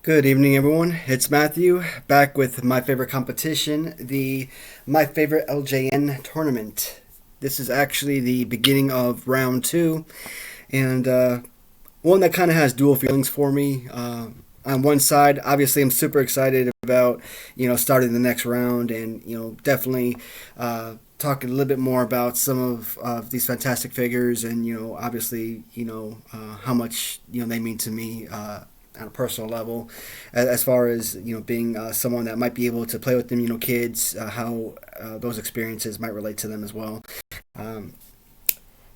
Good evening, everyone. It's Matthew back with my favorite competition, the My Favorite LJN tournament. This is actually the beginning of round two, and one that kind of has dual feelings for me. On one side, obviously, I'm super excited about starting the next round, and definitely talking a little bit more about some of these fantastic figures, and obviously how much they mean to me. On a personal level, as far as being someone that might be able to play with them, kids, how those experiences might relate to them as well. Um,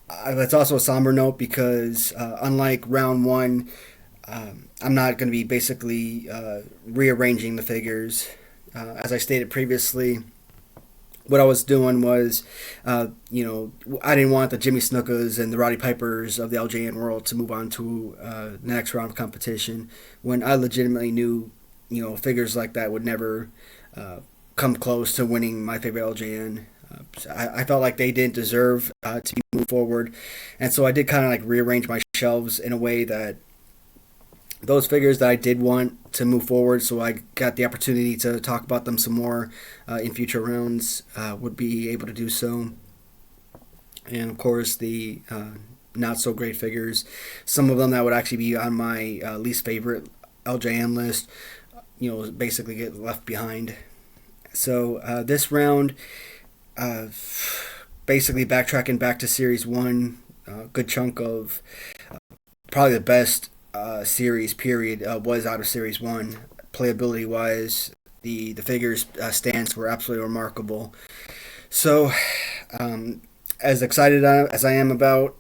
that's also a somber note because unlike round one, I'm not going to be basically rearranging the figures. As I stated previously, what I was doing was, I didn't want the Jimmy Snukas and the Roddy Pipers of the LJN world to move on to the next round of competition when I legitimately knew, figures like that would never come close to winning my favorite LJN. I felt like they didn't deserve to be moved forward, and so I did kind of like rearrange my shelves in a way that those figures that I did want to move forward, so I got the opportunity to talk about them some more in future rounds, would be able to do so. And of course, the not so great figures, some of them that would actually be on my least favorite LJN list, basically get left behind. So this round, uh, basically backtracking back to Series 1, a good chunk of probably the best series period was out of Series 1. Playability wise, the figures stands were absolutely remarkable. So, as excited as I am about,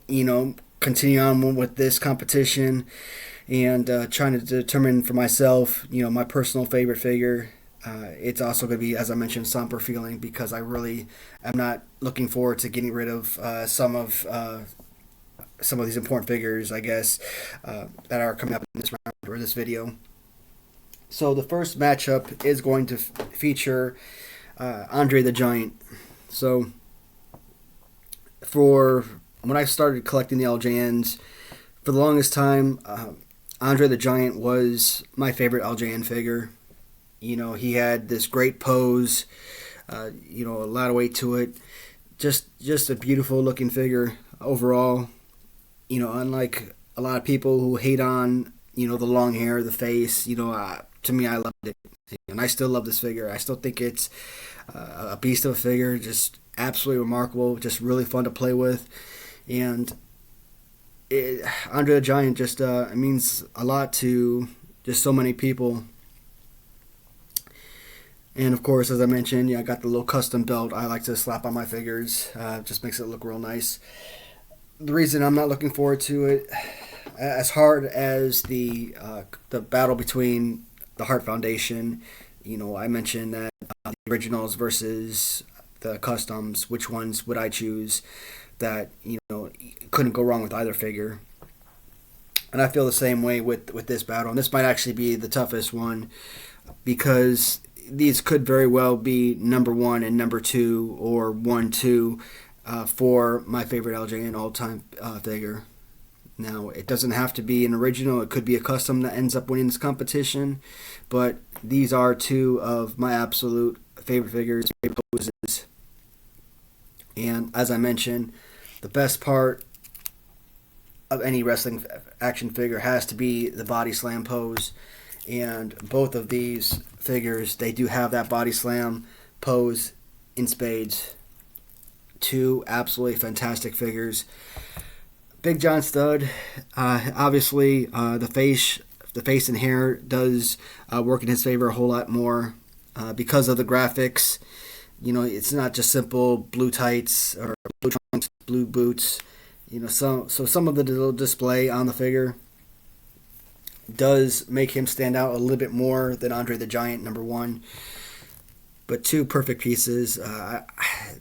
continue on with this competition and trying to determine for myself, my personal favorite figure. It's also going to be, as I mentioned, somber feeling because I really am not looking forward to getting rid of some of these important figures, I guess, that are coming up in this round or this video. So the first matchup is going to feature Andre the Giant. So for when I started collecting the LJNs, for the longest time, Andre the Giant was my favorite LJN figure. He had this great pose, a lot of weight to it. Just a beautiful looking figure overall. Unlike a lot of people who hate on, the long hair, the face, to me, I loved it. And I still love this figure. I still think it's a beast of a figure, just absolutely remarkable, just really fun to play with. And Andre the Giant just it means a lot to just so many people. And of course, as I mentioned, I got the little custom belt I like to slap on my figures. Just makes it look real nice. The reason I'm not looking forward to it, as hard as the battle between the Heart Foundation, I mentioned that the originals versus the customs, which ones would I choose? That couldn't go wrong with either figure, and I feel the same way with this battle. And this might actually be the toughest one because these could very well be number one and number two, or 1-2. For my favorite LJN all-time figure. Now, it doesn't have to be an original. It could be a custom that ends up winning this competition. But these are two of my absolute favorite figures, favorite poses. And as I mentioned, the best part of any wrestling action figure has to be the body slam pose. And both of these figures, they do have that body slam pose in spades. Two absolutely fantastic figures. Big John Studd, obviously the face and hair does work in his favor a whole lot more because of the graphics. It's not just simple blue tights or blue trunks, blue boots. So some of the little display on the figure does make him stand out a little bit more than Andre the Giant, number one. But two perfect pieces.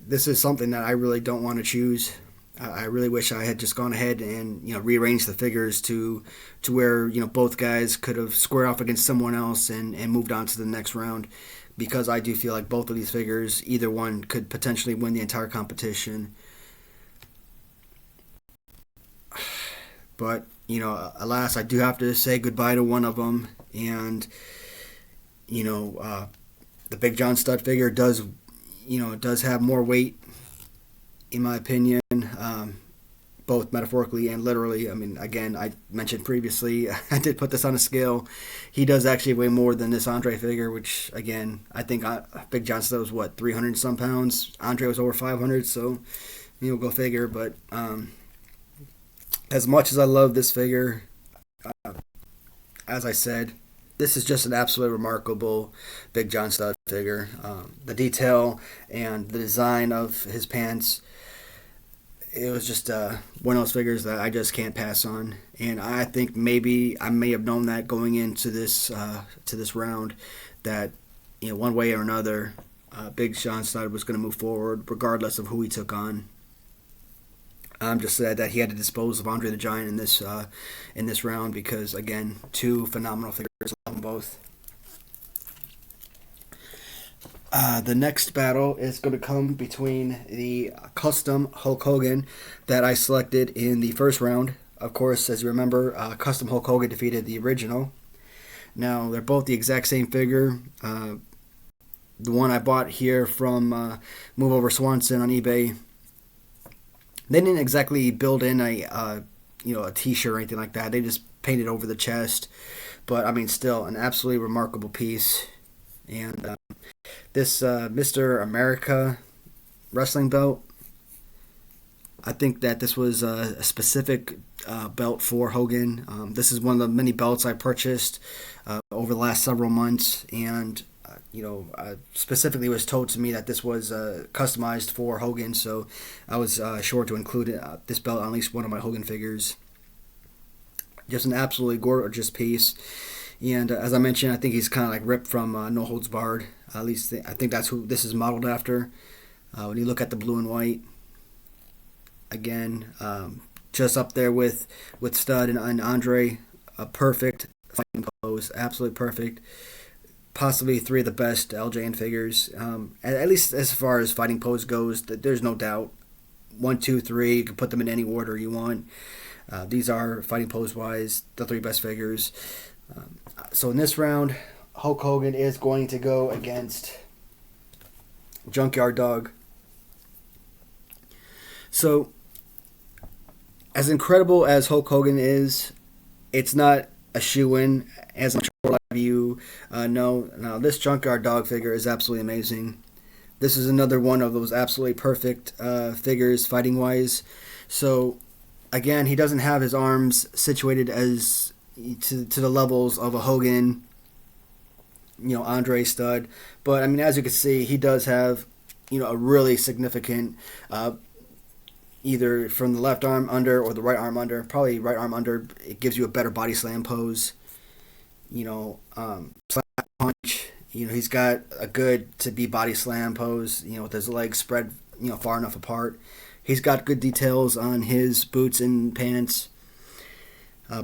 This is something that I really don't want to choose. I really wish I had just gone ahead and rearranged the figures to where both guys could have squared off against someone else and moved on to the next round, because I do feel like both of these figures, either one could potentially win the entire competition. But alas, I do have to say goodbye to one of them. and you know the Big John stud figure does does have more weight in my opinion, both metaphorically and literally. I mean, again, I mentioned previously, I did put this on a scale. He does actually weigh more than this Andre figure, which, again, I think Big John Stud was, what, 300 and some pounds? Andre was over 500, so, go figure. But as much as I love this figure, uh, as I said, this is just an absolutely remarkable Big John Stud figure. The detail and the design of his pants, it was just one of those figures that I just can't pass on. And I think maybe I may have known that going into this to this round, that one way or another, Big John Stud was going to move forward regardless of who he took on. I'm just sad that he had to dispose of Andre the Giant in this round because, again, two phenomenal figures. I love them both. The next battle is going to come between the custom Hulk Hogan that I selected in the first round. Of course, as you remember, custom Hulk Hogan defeated the original. Now, they're both the exact same figure. The one I bought here from Move Over Swanson on eBay, they didn't exactly build in a T-shirt or anything like that. They just painted over the chest. But, I mean, still, an absolutely remarkable piece. And this Mr. America wrestling belt, I think that this was a specific belt for Hogan. This is one of the many belts I purchased over the last several months. And, specifically was told to me that this was customized for Hogan. So I was sure to include this belt on at least one of my Hogan figures. Just an absolutely gorgeous piece. And as I mentioned, I think he's kind of like ripped from No Holds Barred. At least I think that's who this is modeled after. When you look at the blue and white, again, just up there with Stud and Andre, a perfect fighting pose, absolutely perfect. Possibly three of the best LJN figures, at least as far as fighting pose goes. There's no doubt. 1, 2, 3. You can put them in any order you want. These are, fighting pose-wise, the three best figures. So in this round, Hulk Hogan is going to go against Junkyard Dog. So, as incredible as Hulk Hogan is, it's not a shoe-in, as I'm sure a lot of you know. Now, this Junkyard Dog figure is absolutely amazing. This is another one of those absolutely perfect figures, fighting-wise. So, again, he doesn't have his arms situated as to the levels of a Hogan, Andre Stud. But, I mean, as you can see, he does have, a really significant, either from the left arm under or the right arm under. Probably right arm under. It gives you a better body slam pose. Slap punch. He's got a good to be body slam pose, with his legs spread, far enough apart. He's got good details on his boots and pants.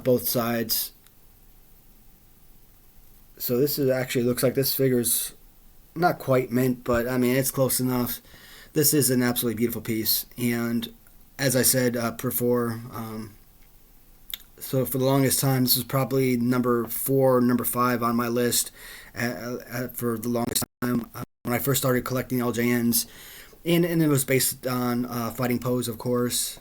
Both sides. So this is actually looks like this figure's not quite mint, but I mean it's close enough. This is an absolutely beautiful piece, and as I said before, so for the longest time, this was probably number 4, number 5 on my list for the longest time when I first started collecting LJNs, and it was based on fighting pose, of course.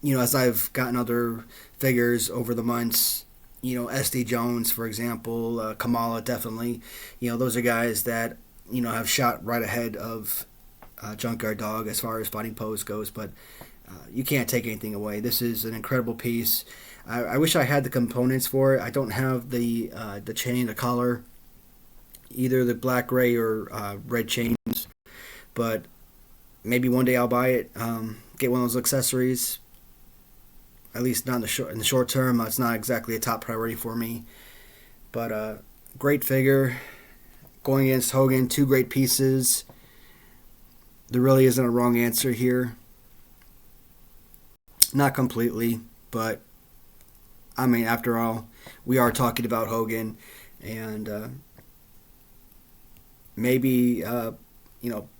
As I've gotten other figures over the months, SD Jones, for example, Kamala, definitely, those are guys that, have shot right ahead of Junkyard Dog as far as fighting pose goes, but you can't take anything away. This is an incredible piece. I wish I had the components for it. I don't have the chain, the collar, either the black, gray, or red chains, but maybe one day I'll buy it, get one of those accessories. At least not in the short term. It's not exactly a top priority for me. But great figure. Going against Hogan, 2 great pieces. There really isn't a wrong answer here. Not completely, but I mean, after all, we are talking about Hogan, and maybe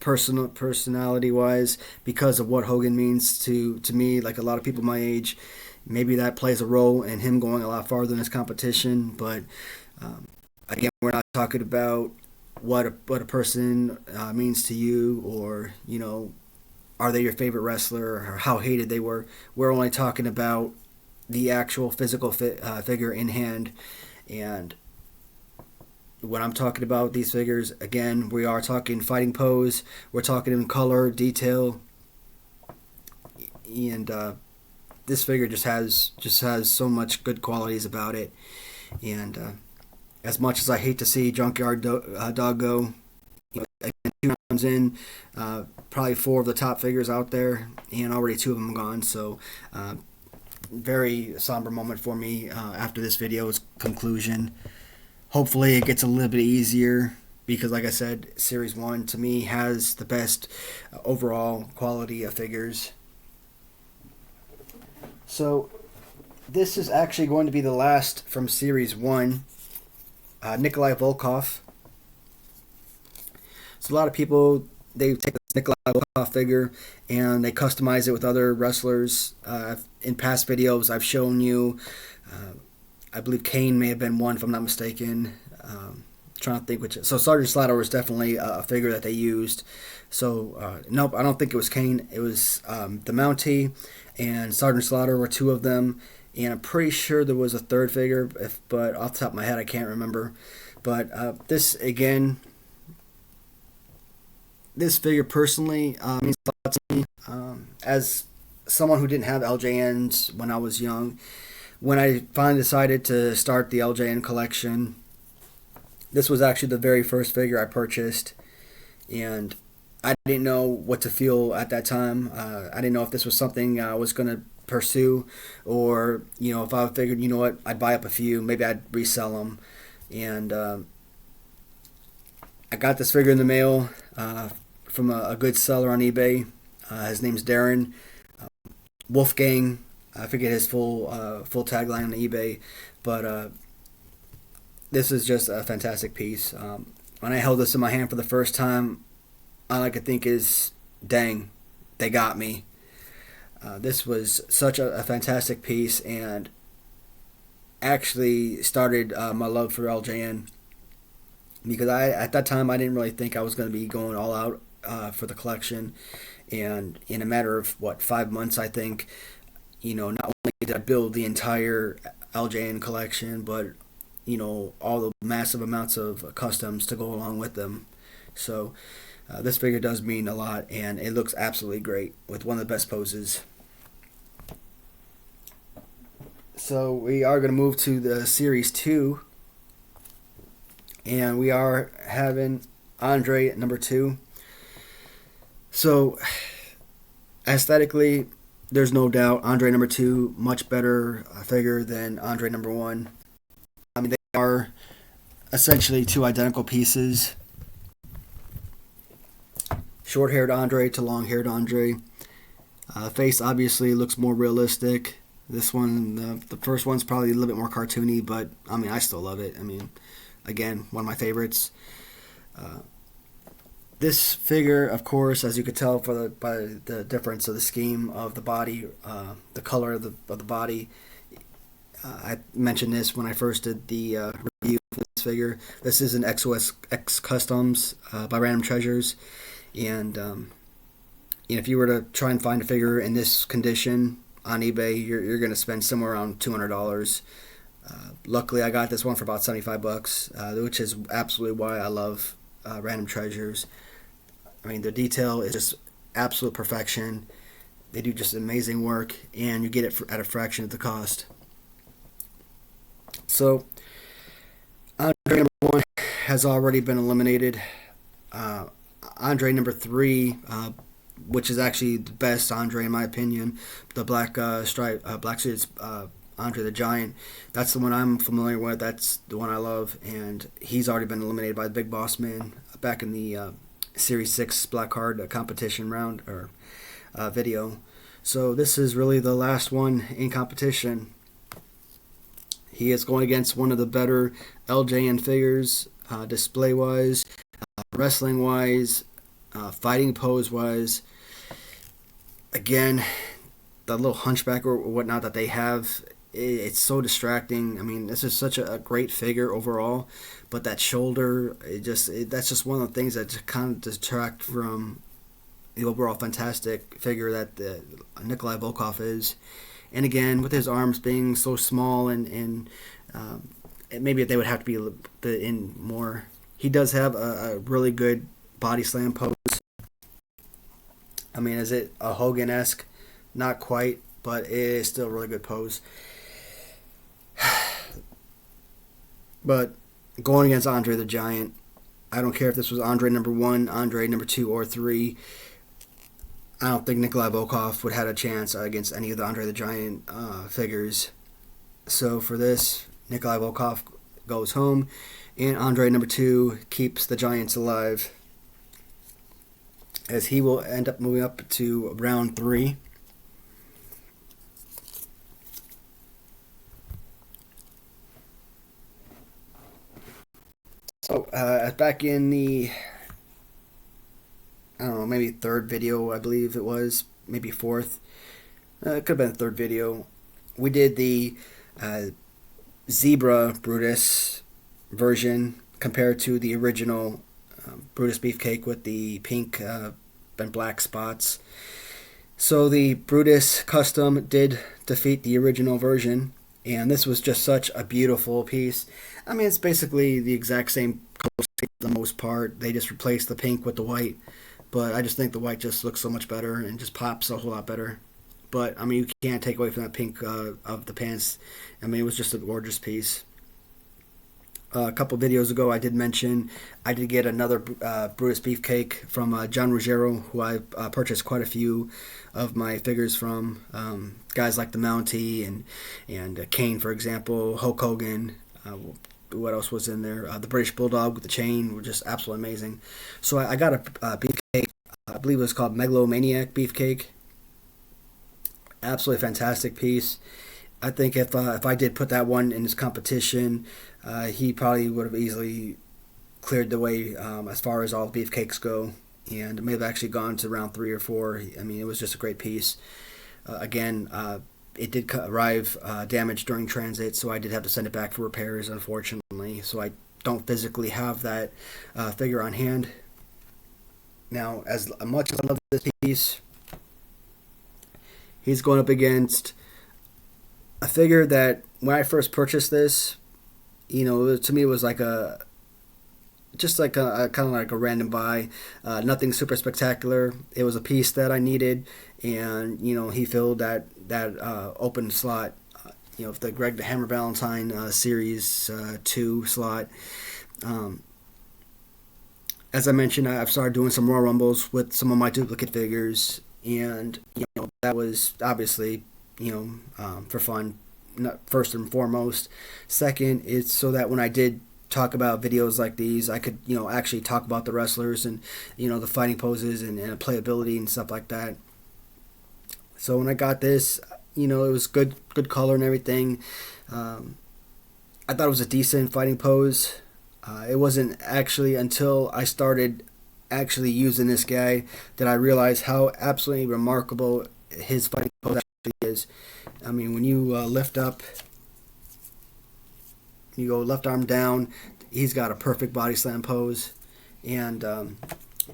personality-wise, because of what Hogan means to me, like a lot of people my age, maybe that plays a role in him going a lot farther in his competition. But again, we're not talking about what a person means to you, or are they your favorite wrestler, or how hated they were. We're only talking about the actual physical figure in hand. And when I'm talking about these figures, again, we are talking fighting pose. We're talking in color, detail, and this figure just has so much good qualities about it. And as much as I hate to see Junkyard Dog go, again, 2 rounds in, probably 4 of the top figures out there, and already 2 of them gone. So very somber moment for me after this video's conclusion. Hopefully it gets a little bit easier, because like I said, Series 1 to me has the best overall quality of figures. So this is actually going to be the last from Series 1. Nikolai Volkov. So a lot of people, they take this Nikolai Volkov figure and they customize it with other wrestlers. In past videos, I've shown you, I believe Kane may have been one, if I'm not mistaken. Trying to think which. So Sergeant Slaughter was definitely a figure that they used. So nope, I don't think it was Kane. It was the Mountie and Sergeant Slaughter were 2 of them. And I'm pretty sure there was a 3rd figure, but off the top of my head, I can't remember. But this, again, this figure personally means a lot to me. As someone who didn't have LJNs when I was young, when I finally decided to start the LJN collection, this was actually the very first figure I purchased. And I didn't know what to feel at that time. I didn't know if this was something I was going to pursue, or if I figured, what, I'd buy up a few, maybe I'd resell them. And I got this figure in the mail from a good seller on eBay. His name's Darren Wolfgang. I forget his full tagline on eBay, but this is just a fantastic piece. When I held this in my hand for the first time, all I could think is, dang, they got me. This was such a fantastic piece, and actually started my love for LJN, because at that time I didn't really think I was going to be going all out for the collection. And in a matter of 5 months, I think, not only did I build the entire LJN collection, but all the massive amounts of customs to go along with them. So this figure does mean a lot, and it looks absolutely great with one of the best poses. So we are going to move to the Series 2, and we are having Andre number 2. So aesthetically, there's no doubt Andre number 2 much better figure than Andre number 1. I mean, they are essentially 2 identical pieces. Short-haired Andre to long-haired Andre. Face obviously looks more realistic. This one, the first one's probably a little bit more cartoony, but I mean, I still love it. I mean, again, one of my favorites. This figure, of course, as you could tell by the difference of the scheme of the body, the color of the body. I mentioned this when I first did the review of this figure. This is an XOS X Customs by Random Treasures, and if you were to try and find a figure in this condition on eBay, you're going to spend somewhere around $200. Luckily, I got this one for about $75, which is absolutely why I love Random Treasures. I mean, the detail is just absolute perfection. They do just amazing work, and you get it at a fraction of the cost. So, Andre number 1 has already been eliminated. Andre number 3, which is actually the best Andre in my opinion, the black black suits Andre the Giant. That's the one I'm familiar with. That's the one I love, and he's already been eliminated by the Big Boss Man back in the Series 6 Black Card competition round or video. So this is really the last one in competition. He is going against one of the better LJN figures, display-wise, wrestling-wise, fighting pose-wise. Again, the little hunchback or whatnot that they have, it's so distracting. I mean, this is such a great figure overall, but that shoulder, that's just one of the things that kind of detract from the overall fantastic figure that Nikolai Volkov is. And again, with his arms being so small and maybe they would have to be a little bit in more. He does have a really good body slam pose. I mean, is it a Hogan-esque? Not quite, but it is still a really good pose. But going against Andre the Giant, I don't care if this was Andre number 1, Andre number 2, or 3. I don't think Nikolai Volkov would have had a chance against any of the Andre the Giant figures. So for this, Nikolai Volkov goes home, and Andre number 2 keeps the Giants alive, as he will end up moving up to round 3. So back in the, I don't know, maybe third video, I believe it was, maybe fourth. It could have been the third video. We did the Zebra Brutus version compared to the original Brutus Beefcake with the pink and black spots. So the Brutus custom did defeat the original version, and this was just such a beautiful piece. I mean, it's basically the exact same color for the most part. They just replaced the pink with the white, but I just think the white just looks so much better and just pops a whole lot better. But I mean, you can't take away from that pink of the pants. I mean, it was just a gorgeous piece. A couple videos ago, I did mention I did get another Brutus Beefcake from John Ruggiero, who I purchased quite a few of my figures from. Guys like the Mountie and Kane, for example, Hulk Hogan. What else was in there? The British Bulldog with the chain were just absolutely amazing. So I got a beefcake. I believe it was called Megalomaniac Beefcake. Absolutely fantastic piece. I think if I did put that one in this competition, he probably would have easily cleared the way as far as all beefcakes go, and may have actually gone to round 3 or 4. I mean, it was just a great piece. Again, it did arrive damaged during transit, so I did have to send it back for repairs, unfortunately. So I don't physically have that figure on hand. Now, as much as I love this piece, he's going up against a figure that when I first purchased this, you know, to me it was like just like a kind of like a random buy, nothing super spectacular. It was a piece that I needed, and you know, he filled that open slot, you know, the Greg the Hammer Valentine series 2 slot. As I mentioned, I've started doing some Royal Rumbles with some of my duplicate figures, and you know, that was obviously, you know, for fun, not first and foremost. Second, it's so that when I did talk about videos like these, I could, you know, actually talk about the wrestlers and, you know, the fighting poses and playability and stuff like that. So when I got this, you know, it was good color and everything. I thought it was a decent fighting pose. It wasn't actually until I started actually using this guy that I realized how absolutely remarkable his fighting pose actually is. I mean, when you lift up, you go left arm down, he's got a perfect body slam pose. And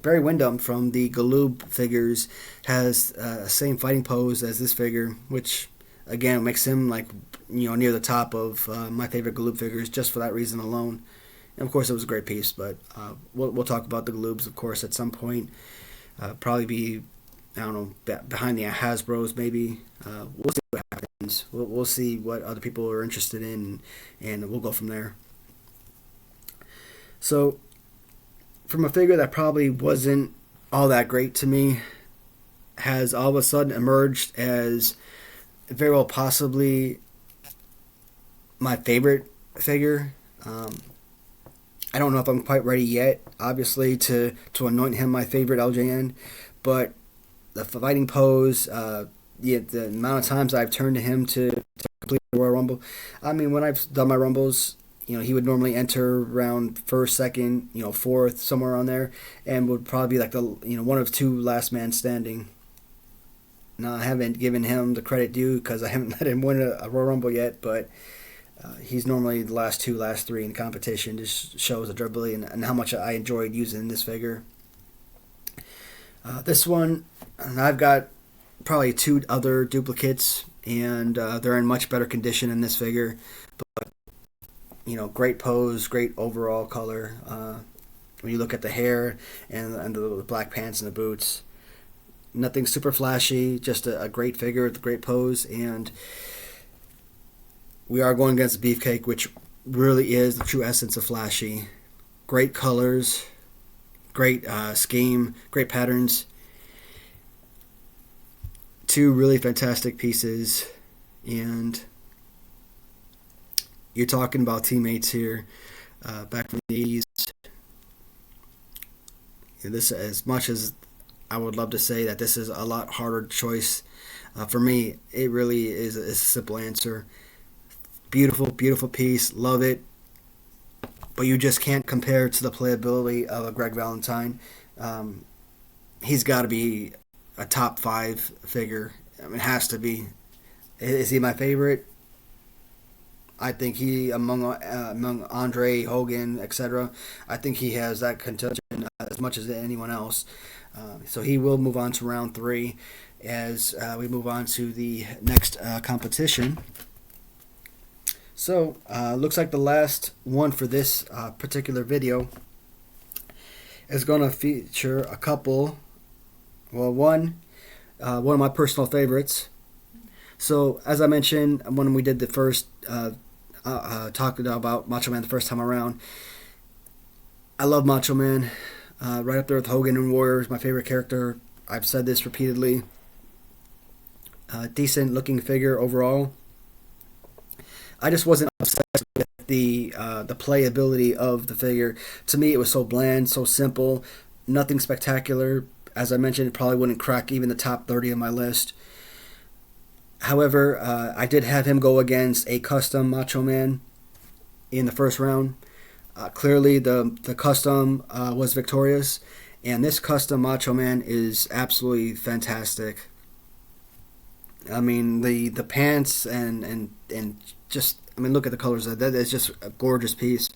Barry Windham from the Galoob figures has the same fighting pose as this figure, which again makes him, like, you know, near the top of my favorite Galoob figures just for that reason alone. And of course, it was a great piece, but we'll talk about the Galoobs, of course, at some point. Probably be, I don't know, behind the Hasbros maybe. We'll see what happens. We'll see what other people are interested in, and we'll go from there. So, from a figure that probably wasn't all that great to me, has all of a sudden emerged as very well possibly my favorite figure. I don't know if I'm quite ready yet, obviously, to anoint him my favorite LJN, but the fighting pose, the amount of times I've turned to him to complete the Royal Rumble. I mean, when I've done my Rumbles, you know, he would normally enter around first, second, you know, fourth, somewhere on there, and would probably be like the, you know, one of two last man standing. Now, I haven't given him the credit due because I haven't let him win a Royal Rumble yet, but he's normally the last two, last three in competition. Just shows the durability and how much I enjoyed using this figure. This one, I've got probably two other duplicates, and they're in much better condition in this figure. But great pose, great overall color. When you look at the hair and the black pants and the boots, nothing super flashy, just a great figure with a great pose. And we are going against the Beefcake, which really is the true essence of flashy. Great colors, great scheme, great patterns. Two really fantastic pieces, and you're talking about teammates here back from the 80s. This, as much as I would love to say that this is a lot harder choice, for me, it really is a simple answer. Beautiful, beautiful piece, love it, but you just can't compare it to the playability of a Greg Valentine. He's got to be a top 5 figure. I mean, it has to be. Is he my favorite? I think he, among Andre, Hogan, etc., I think he has that contention as much as anyone else. So he will move on to round 3 as we move on to the next competition. So, looks like the last one for this particular video is going to feature a couple. Well, one of my personal favorites. So, as I mentioned when we did the first talking about Macho Man the first time around, I love Macho Man. Right up there with Hogan and Warriors, my favorite character. I've said this repeatedly. Decent looking figure overall. I just wasn't obsessed with the playability of the figure. To me, it was so bland, so simple, nothing spectacular. As I mentioned, it probably wouldn't crack even the top 30 on my list. However, I did have him go against a custom Macho Man in the first round. Clearly, the custom was victorious, and this custom Macho Man is absolutely fantastic. I mean, the pants and just, I mean, look at the colors. That is just a gorgeous piece.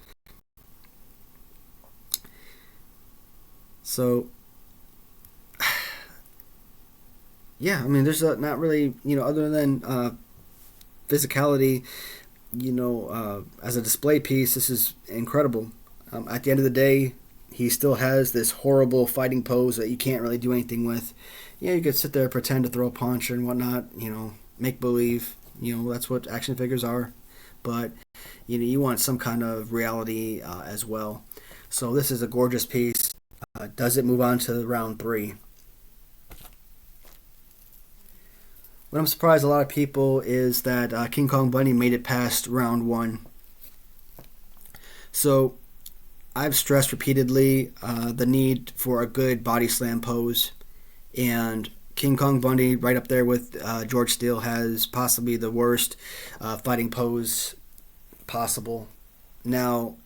So, yeah, I mean, there's not really, other than physicality, as a display piece, this is incredible. At the end of the day, he still has this horrible fighting pose that you can't really do anything with. Yeah, you could sit there, pretend to throw a punch and whatnot, make believe. That's what action figures are. But, you want some kind of reality as well. So this is a gorgeous piece. Does it move on to round 3? What I'm surprised a lot of people is that King Kong Bundy made it past round 1. So I've stressed repeatedly the need for a good body slam pose, and King Kong Bundy, right up there with George Steele, has possibly the worst fighting pose possible. Now,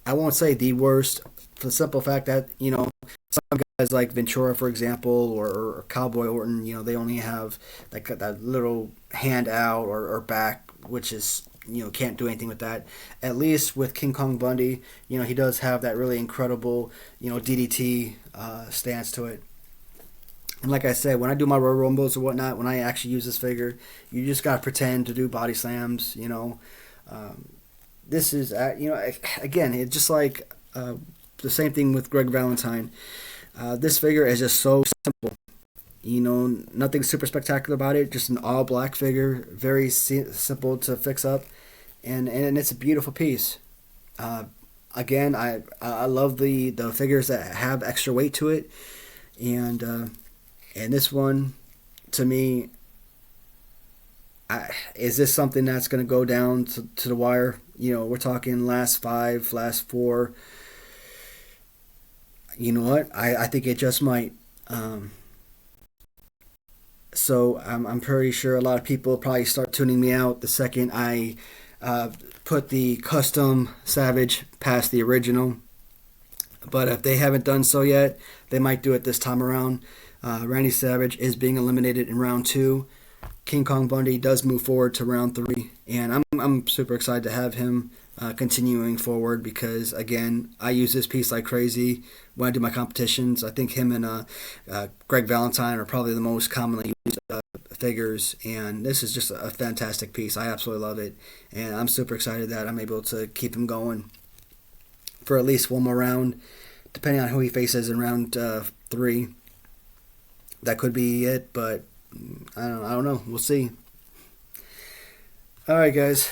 I won't say the worst, for the simple fact that, some guys like Ventura, for example, or Cowboy Orton, they only have like that little hand out or back, which is, can't do anything with that. At least with King Kong Bundy, he does have that really incredible, DDT stance to it. And like I said, when I do my Royal Rumbles or whatnot, when I actually use this figure, you just gotta pretend to do body slams. This is, again, it's just like the same thing with Greg Valentine. This figure is just so simple. Nothing super spectacular about it. Just an all black figure, very simple to fix up, and it's a beautiful piece. Again, I love the figures that have extra weight to it, and this one, to me, is this something that's going to go down to the wire? We're talking last 5, last 4. You know what? I think it just might. So I'm pretty sure a lot of people probably start tuning me out the second I put the custom Savage past the original. But if they haven't done so yet, they might do it this time around. Randy Savage is being eliminated in round 2. King Kong Bundy does move forward to round 3, and I'm super excited to have him continuing forward because, again, I use this piece like crazy when I do my competitions. I think him and Greg Valentine are probably the most commonly used figures, and this is just a fantastic piece. I absolutely love it, and I'm super excited that I'm able to keep him going for at least one more round, depending on who he faces in round 3. That could be it, but I don't know. We'll see. All right, guys.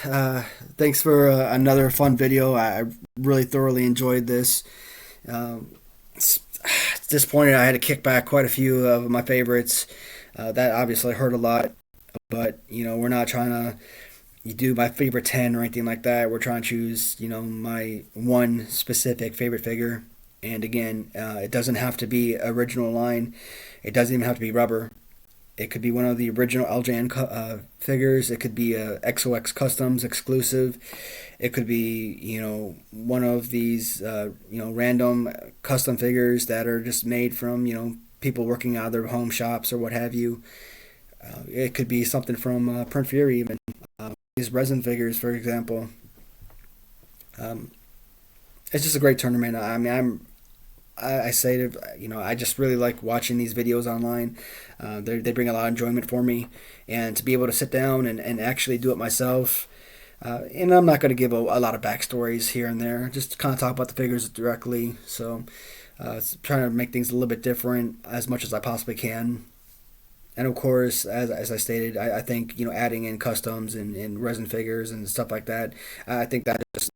Thanks for another fun video. I really thoroughly enjoyed this. It's disappointed I had to kick back quite a few of my favorites. That obviously hurt a lot, but we're not trying to do my favorite 10 or anything like that. We're trying to choose my one specific favorite figure. And again, it doesn't have to be original line. It doesn't even have to be rubber. It could be one of the original LJN figures. It could be a XOX Customs exclusive. It could be one of these random custom figures that are just made from people working out of their home shops or what have you. It could be something from Print Fury even. These resin figures, for example. It's just a great tournament. I mean, I say that I just really like watching these videos online. They bring a lot of enjoyment for me, and to be able to sit down and actually do it myself. And I'm not going to give a lot of backstories here and there. Just kind of talk about the figures directly. So trying to make things a little bit different as much as I possibly can. And of course, as I stated, I think adding in customs and resin figures and stuff like that. I think that just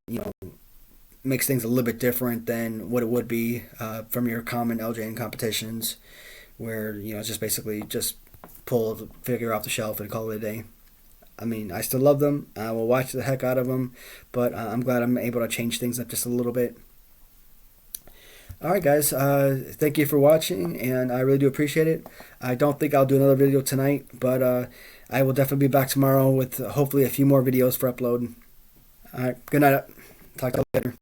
makes things a little bit different than what it would be from your common LJN competitions, where it's just basically just pull a figure off the shelf and call it a day. I mean, I still love them. I will watch the heck out of them, but I'm glad I'm able to change things up just a little bit. All right, guys. Thank you for watching, and I really do appreciate it. I don't think I'll do another video tonight, but I will definitely be back tomorrow with hopefully a few more videos for upload. All right. Good night. Talk to you later.